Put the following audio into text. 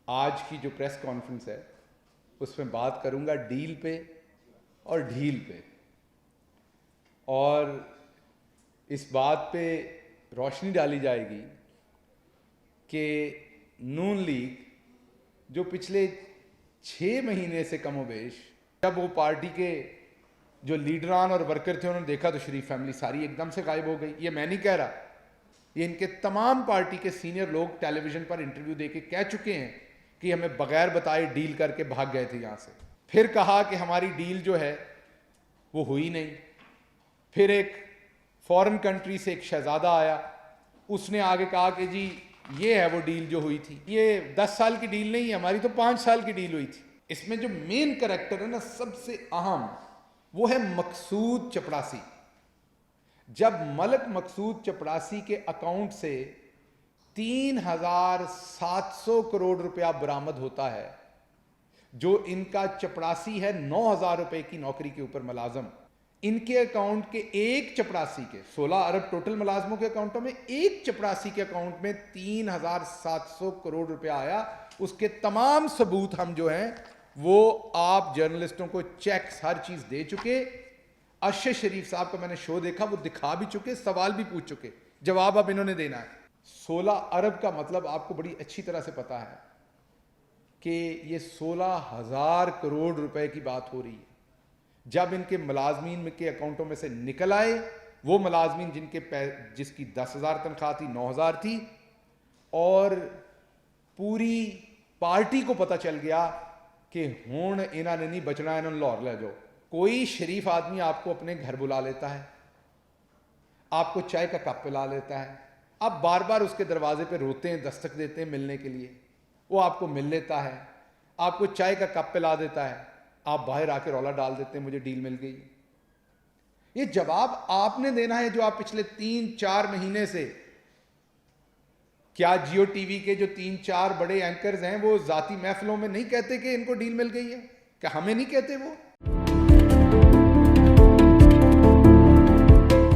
آج کی جو پریس کانفرنس ہے اس میں بات کروں گا ڈیل پہ اور ڈھیل پہ، اور اس بات پہ روشنی ڈالی جائے گی کہ نون لیگ جو پچھلے 6 مہینے سے کم و بیش، جب وہ پارٹی کے جو لیڈران اور ورکر تھے انہوں نے دیکھا تو شریف فیملی ساری ایک دم سے غائب ہو گئی. یہ میں نہیں کہہ رہا، یہ ان کے تمام پارٹی کے سینئر لوگ ٹیلی ویژن پر انٹرویو دے کے کہہ چکے ہیں کہ ہمیں بغیر بتائے ڈیل کر کے بھاگ گئے تھے یہاں سے. پھر کہا کہ ہماری ڈیل جو ہے وہ ہوئی نہیں. پھر ایک فورن کنٹری سے ایک شہزادہ آیا، اس نے آگے کہا کہ جی یہ ہے وہ ڈیل جو ہوئی تھی. یہ 10 سال کی ڈیل نہیں ہے، ہماری تو 5 سال کی ڈیل ہوئی تھی. اس میں جو مین کریکٹر ہے نا، سب سے اہم، وہ ہے مقصود چپڑاسی. جب ملک مقصود چپڑاسی کے اکاؤنٹ سے 3700 کروڑ روپیہ برآمد ہوتا ہے، جو ان کا چپڑاسی ہے 9000 روپے کی نوکری کے اوپر ملازم، ان کے اکاؤنٹ کے ایک چپڑاسی کے 16 ارب ٹوٹل ملازموں کے اکاؤنٹوں میں ایک چپڑاسی کے اکاؤنٹ میں 3700 کروڑ روپیہ آیا. اس کے تمام ثبوت ہم جو ہیں وہ آپ جرنلسٹوں کو چیکس ہر چیز دے چکے. ارشد شریف صاحب کا میں نے شو دیکھا، وہ دکھا بھی چکے، سوال بھی پوچھ چکے، جواب اب انہوں نے دینا ہے. 16 ارب کا مطلب آپ کو بڑی اچھی طرح سے پتا ہے کہ یہ 16,000 کروڑ روپے کی بات ہو رہی ہے. جب ان کے ملازمین کے اکاؤنٹوں میں سے نکل آئے، وہ ملازمین جس کی 10,000 تنخواہ تھی 9,000 تھی، اور پوری پارٹی کو پتہ چل گیا کہ ہون انہوں نے نہیں بچنا، انہوں نے لاہور لے جاؤ. کوئی شریف آدمی آپ کو اپنے گھر بلا لیتا ہے، آپ کو چائے کا کپ پلا لیتا ہے، آپ بار بار اس کے دروازے پہ روتے ہیں، دستک دیتے ہیں ملنے کے لیے، وہ آپ کو مل لیتا ہے، آپ کو چائے کا کپ پلا دیتا ہے، آپ باہر آ کے رولا ڈال دیتے ہیں مجھے ڈیل مل گئی. یہ جواب آپ نے دینا ہے جو آپ پچھلے 3-4 مہینے سے، کیا جیو ٹی وی کے جو 3-4 بڑے اینکرز ہیں وہ ذاتی محفلوں میں نہیں کہتے کہ ان کو ڈیل مل گئی ہے؟ کہ ہمیں نہیں کہتے وہ؟